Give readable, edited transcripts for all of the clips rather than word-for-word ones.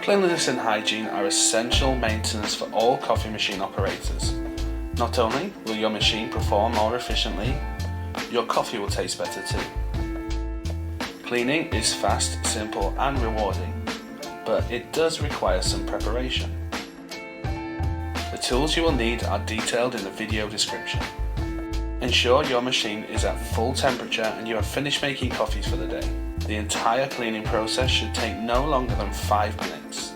Cleanliness and hygiene are essential maintenance for all coffee machine operators. Not only will your machine perform more efficiently, your coffee will taste better too. Cleaning is fast, simple and rewarding, but it does require some preparation. The tools you will need are detailed in the video description. Ensure your machine is at full temperature and you have finished making coffees for the day. The entire cleaning process should take no longer than 5 minutes.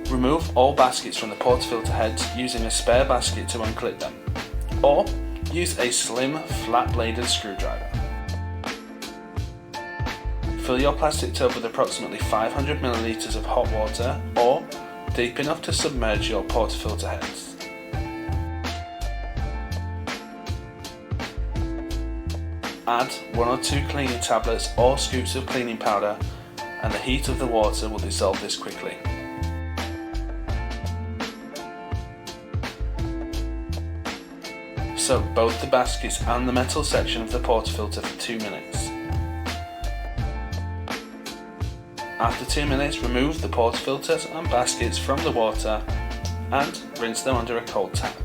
Remove all baskets from the portafilter heads using a spare basket to unclip them, or use a slim, flat-bladed screwdriver. Fill your plastic tub with approximately 500 ml of hot water, or deep enough to submerge your portafilter heads. Add 1 or 2 cleaning tablets or scoops of cleaning powder, and the heat of the water will dissolve this quickly. Soak both the baskets and the metal section of the portafilter for 2 minutes. After 2 minutes, remove the portafilters and baskets from the water and rinse them under a cold tap.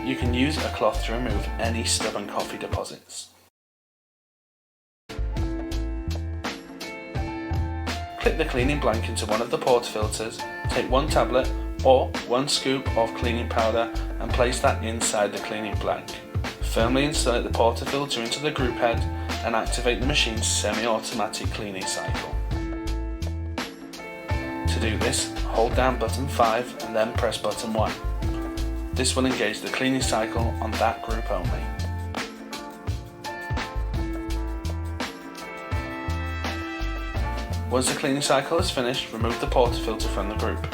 You can use a cloth to remove any stubborn coffee deposits. Clip the cleaning blank into one of the portafilters, take 1 tablet or 1 scoop of cleaning powder and place that inside the cleaning blank. Firmly insert the portafilter into the group head and activate the machine's semi-automatic cleaning cycle. To do this, hold down button 5 and then press button 1. This will engage the cleaning cycle on that group only. Once the cleaning cycle is finished, remove the portafilter from the group.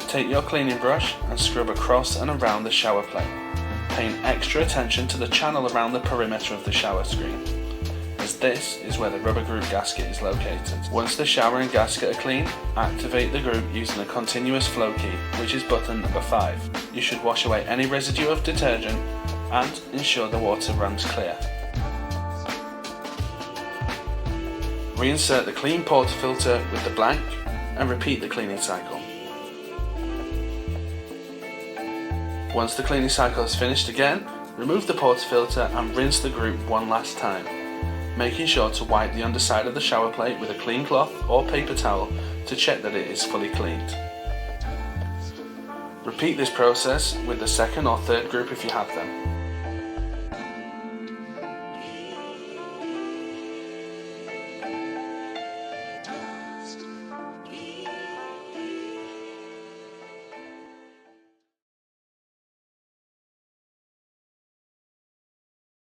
Take your cleaning brush and scrub across and around the shower plate, paying extra attention to the channel around the perimeter of the shower screen, as this is where the rubber group gasket is located. Once the shower and gasket are clean, activate the group using the continuous flow key, which is button number 5. You should wash away any residue of detergent and ensure the water runs clear. Reinsert the clean portafilter with the blank and repeat the cleaning cycle. Once the cleaning cycle is finished again, remove the portafilter and rinse the group one last time, making sure to wipe the underside of the shower plate with a clean cloth or paper towel to check that it is fully cleaned. Repeat this process with the second or third group if you have them.